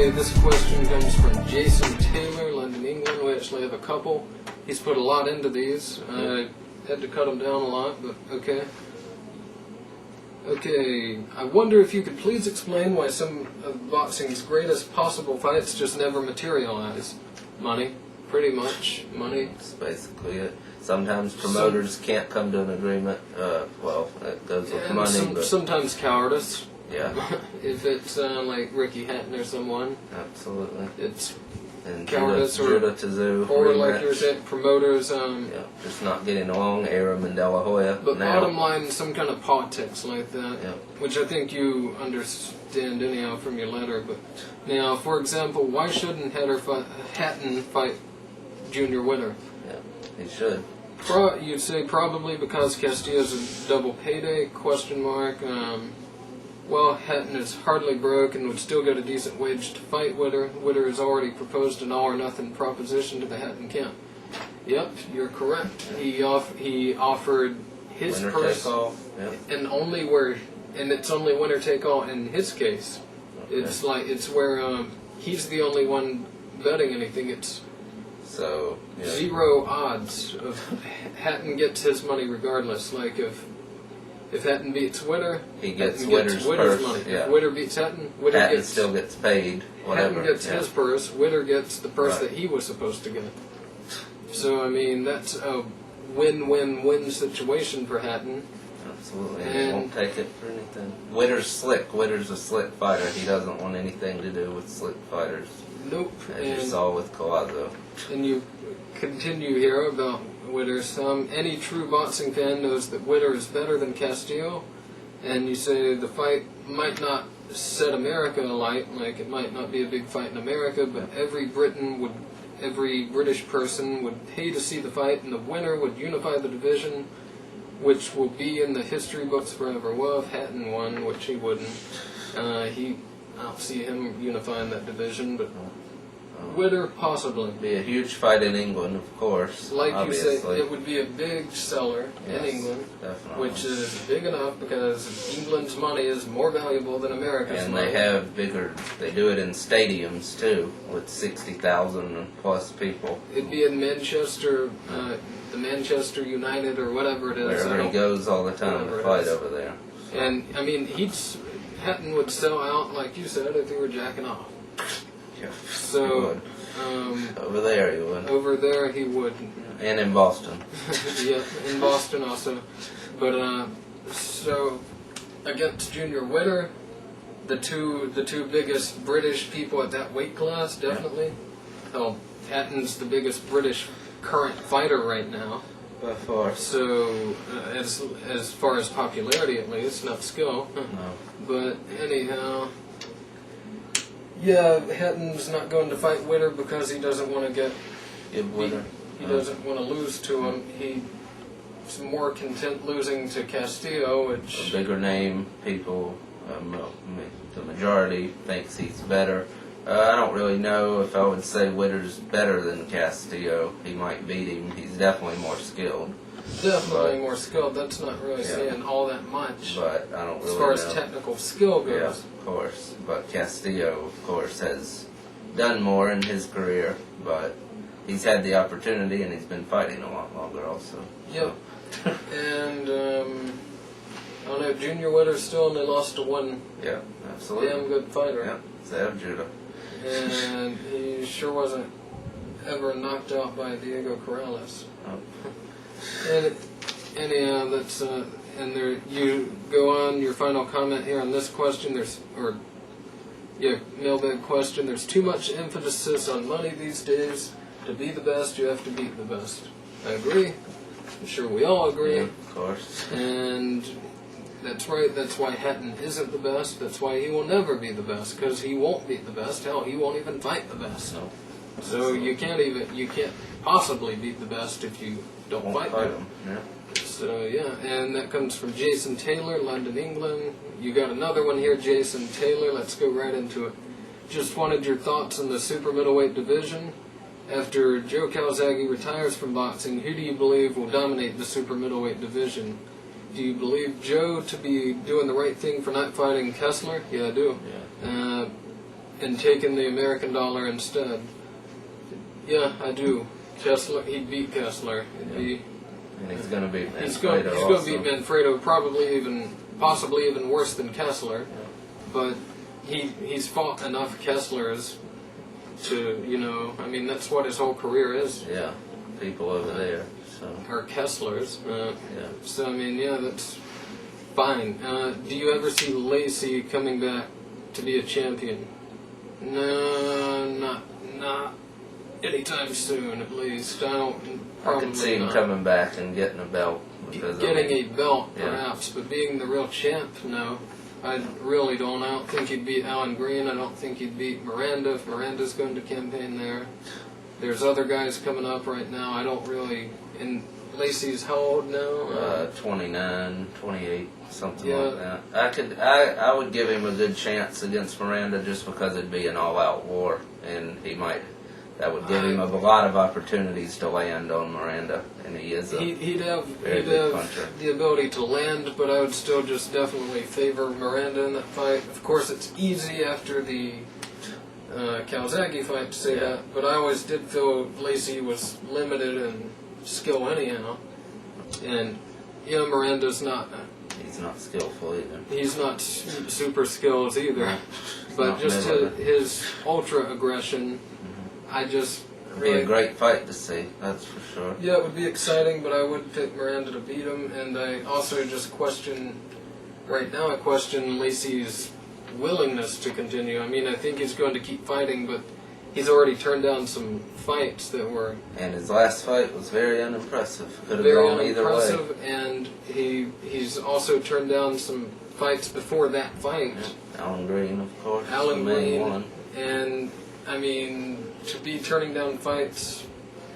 Okay, this question comes from Jason Taylor, London, England. We actually have a couple. He's put a lot into these. I had to cut them down a lot, but okay. Okay, I wonder if you could please explain why some of boxing's greatest possible fights just never materialize. Money, pretty much. Money. That's basically it. Sometimes promoters can't come to an agreement. Well, that goes with money. But sometimes cowardice. Yeah. If it's like Ricky Hatton or someone. Absolutely. It's and cowardice or like you're saying, promoters. Yeah, just not getting along. Aram and De La Hoya. But bottom line, some kind of politics like that, yeah. Which I think you understand anyhow from your letter. But now, for example, why shouldn't Hatton fight Junior Witter? Yeah, he should. You'd say probably because Castillo's a double payday? Well, Hatton is hardly broke and would still get a decent wage to fight Witter. Witter has already proposed an all-or-nothing proposition to the Hatton camp. Yep, you're correct. He offered his winner purse, take all. Yep. and it's only winner take all in his case. Okay. It's where he's the only one betting anything. It's so zero odds of Hatton gets his money regardless. Like if Hatton beats Witter, he gets Witter's purse. money. Yeah. If Witter beats Hatton, Hatton still gets paid. Whatever. Hatton gets his purse. Witter gets the purse that he was supposed to get. So I mean that's a win-win-win situation for Hatton. Absolutely, and he won't take it for anything. Witter's slick. Witter's a slick fighter. He doesn't want anything to do with slick fighters. Nope. As you saw with Calzaghe. And you continue here about Witter. Any true boxing fan knows that Witter is better than Castillo, and you say the fight might not set America alight, like it might not be a big fight in America, but every British person would pay to see the fight, and the winner would unify the division, which will be in the history books forever. Well, if Hatton won, which he wouldn't, I don't see him unifying that division, but Witter possibly. Be a huge fight in England, of course. Like obviously. You say, it would be a big seller in England, definitely. Which is big enough because England's money is more valuable than America's and money. And they have bigger. They do it in stadiums too, with 60,000 plus people. It'd be in Manchester, the Manchester United or whatever it is. Wherever he goes all the time to fight over there. So. And I mean, Hatton would sell out, like you said, if he were jacking off. Yeah, so over there he would. Over there he would. And in Boston. Yeah, in Boston also. But so against Junior Witter, the two biggest British people at that weight class, definitely. Yeah. Oh, Hatton's the biggest British current fighter right now. By far. So as far as popularity, at least, not skill. No. But anyhow. Yeah, Hatton's not going to fight Witter because he doesn't want to give Witter. He doesn't want to lose to him. He's more content losing to Castillo, which a bigger name. People, the majority thinks he's better. I don't really know if I would say Witter's better than Castillo. He might beat him. He's definitely more skilled. Definitely more skilled. That's not really saying all that much. But I don't really know. As far as technical skill goes. Yeah, of course. But Castillo, of course, has done more in his career. But he's had the opportunity and he's been fighting a lot longer also. Yep. And, I don't know, Junior Witter still only lost to one absolutely. Damn good fighter. Yeah, Sav Judah. And he sure wasn't ever knocked out by Diego Corrales. Oh. And anyhow, that's and there you go on your final comment here on this question. Mailbag question. There's too much emphasis on money these days. To be the best, you have to beat the best. I agree. I'm sure we all agree. Yeah, of course. And that's right. That's why Hatton isn't the best. That's why he will never be the best, because he won't beat the best. Hell, he won't even fight the best. No. So you can't possibly beat the best if you don't fight them. Yeah. So and that comes from Jason Taylor, London, England. You got another one here, Jason Taylor. Let's go right into it. Just wanted your thoughts on the super middleweight division. After Joe Calzaghe retires from boxing, who do you believe will dominate the super middleweight division? Do you believe Joe to be doing the right thing for not fighting Kessler? Yeah, I do. Yeah. and taken the American dollar instead. Yeah, I do. Kessler, he'd beat Kessler. And he's going to beat Manfredo. He's going to beat Manfredo, possibly even worse than Kessler. Yeah. But he's fought enough Kesslers to, I mean, that's what his whole career is. Yeah, people over there. So. Or Kesslers. Yeah. So, I mean, yeah, that's fine. Do you ever see Lacy coming back to be a champion? No, not anytime soon, at least. I could see him coming back and getting a belt. Getting a belt, perhaps, but being the real champ, no. I really don't. I don't think he'd beat Alan Green. I don't think he'd beat Miranda if Miranda's going to campaign there. There's other guys coming up right now. I don't really... And Lacy's how old now? 29, 28, something like that. I would give him a good chance against Miranda just because it'd be an all-out war, and that would give him a lot of opportunities to land on Miranda, and he'd have the ability to land, but I would still just definitely favor Miranda in that fight. Of course, it's easy after the Calzaghe fight to say that, but I always did feel Lacy was limited in skill anyhow, and Miranda's not. He's not skillful either. He's not super skilled either, but just his ultra aggression. I just it'd be a great fight to see, that's for sure. Yeah, it would be exciting, but I would pick Miranda to beat him, and I also just question Lacy's willingness to continue. I mean, I think he's going to keep fighting, but he's already turned down some fights that were... And his last fight was very unimpressive. Could have gone either way. And he's also turned down some fights before that fight. Yeah. Alan Green, of course. Alan Green. And, I mean, to be turning down fights,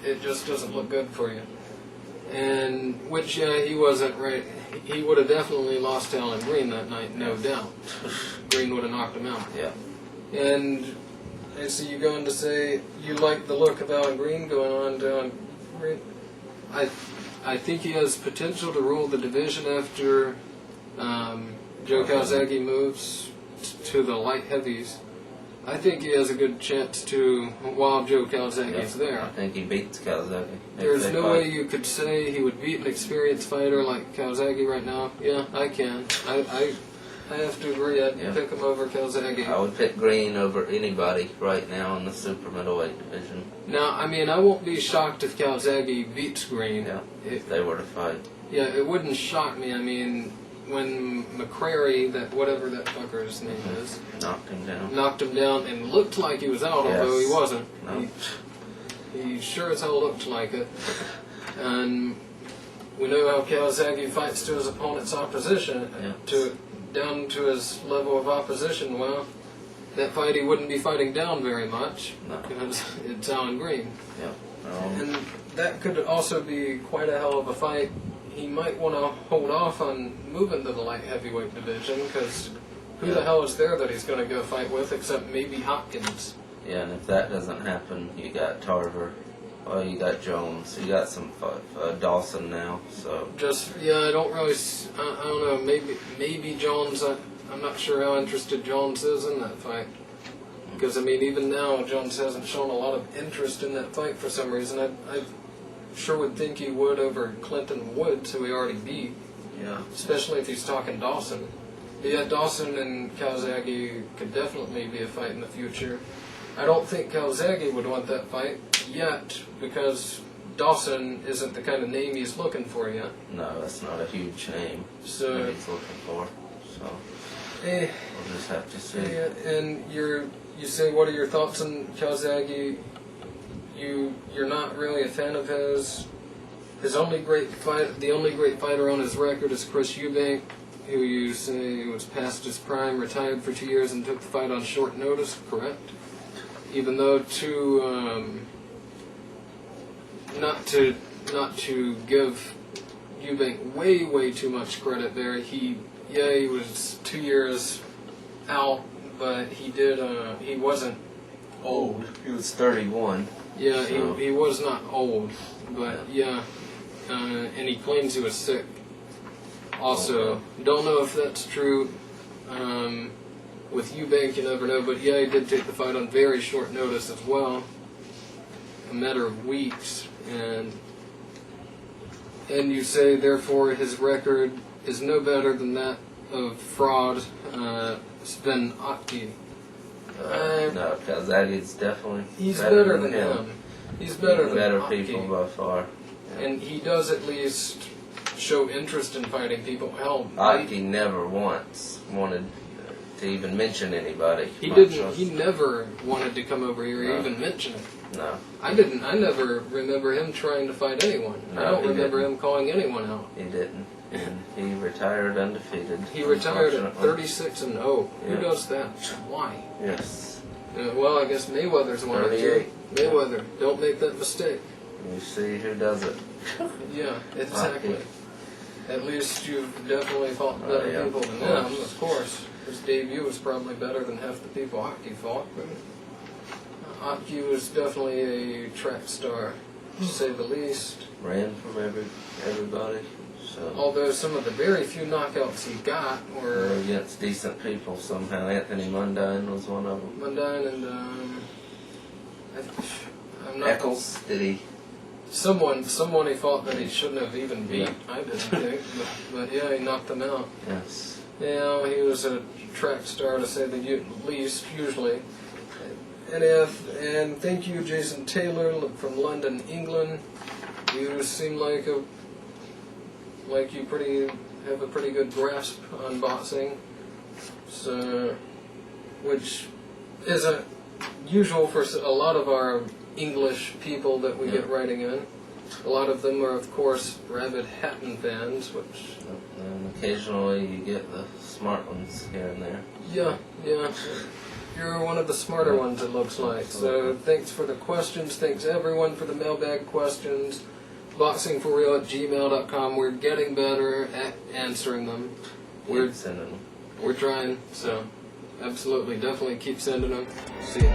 it just doesn't look good for you. And, which, he wasn't right. He would have definitely lost to Alan Green that night, no doubt. Green would have knocked him out. Yeah. And I see you going to say you like the look of Alan Green going on to Alan Green. I think he has potential to rule the division after Joe Calzaghe moves to the light heavies. I think he has a good chance to, while Joe Calzaghe's there. I think he beats Calzaghe. There's no way you could say he would beat an experienced fighter like Calzaghe right now. Yeah, I can. I have to agree. I'd pick him over Calzaghe. I would pick Green over anybody right now in the super middleweight division. Now, I mean, I won't be shocked if Calzaghe beats Green. Yeah, if they were to fight. Yeah, it wouldn't shock me. I mean, when McCrary, whatever that fucker's name is, knocked him down and looked like he was out, although he wasn't. No. He sure as hell looked like it. And we know how Calzaghe fights to his opponent's opposition, down to his level of opposition. Well, that fight he wouldn't be fighting down very much because it's Alan Green. Yeah. And that could also be quite a hell of a fight. He might want to hold off on moving to the light heavyweight division because who the hell is there that he's going to go fight with except maybe Hopkins? Yeah, and if that doesn't happen, you got Tarver. Well, you got Jones. You got some Dawson now. So I don't really. I don't know. Maybe Jones. I'm not sure how interested Jones is in that fight. Because I mean, even now, Jones hasn't shown a lot of interest in that fight for some reason. I sure would think he would over Clinton Woods, who he already beat. Yeah. Especially if he's talking Dawson. But yeah, Dawson and Calzaghe could definitely be a fight in the future. I don't think Calzaghe would want that fight yet because Dawson isn't the kind of name he's looking for yet. No, that's not a huge name that he's looking for. So we'll just have to see. And you say, what are your thoughts on Calzaghe? You're not really a fan of his. The only great fighter on his record is Chris Eubank, who you say was past his prime, retired for 2 years, and took the fight on short notice. Correct? Even though not to give Eubank way too much credit there. He was 2 years out, but he wasn't old. He was 31. Yeah, so. he was not old, but and he claims he was sick. Also, don't know if that's true. with Eubank, you never know. But yeah, he did take the fight on very short notice as well, a matter of weeks, and you say therefore his record is no better than that of fraud Sven Otke. No, Calzaghe's definitely He's better than him. He's better than better Otke. people by far. Yeah. And he does at least show interest in fighting people. Hell, Otke never once wanted to even mention anybody. he didn't. He never wanted to come over here or even mention it. No. I didn't. I never remember him trying to fight anyone. No, I don't he remember didn't. him calling anyone out. He didn't. And he retired undefeated. He retired at unfortunately. 36-0. Yeah. Who does that? Why? Yes. Well, I guess Mayweather's one of you. 38. Mayweather. Don't make that mistake. You see who does it. Yeah, exactly. At least you've definitely fought better yeah, people than them, of course. His debut was probably better than half the people Otke fought. But Otke was definitely a track star, to say the least. Ran from everybody. So Although some of the very few knockouts he got were against decent people somehow. Anthony Mundine was one of them. Mundine and I'm not Eccles, did he? someone he fought that he shouldn't have even beat. I didn't think, but yeah, he knocked them out. Yes. Yeah, he was a track star to say the least, usually. And thank you, Jason Taylor from London, England. You seem like you have a pretty good grasp on boxing, so which isn't usual for a lot of our English people that we get writing in. A lot of them are, of course, rabid Hatton fans, which... And occasionally you get the smart ones here and there. Yeah. You're one of the smarter ones, it looks like. So thanks for the questions. Thanks, everyone, for the mailbag questions. boxingforreal@gmail.com. We're getting better at answering them. We're sending them. We're trying, so absolutely, definitely keep sending them. See ya.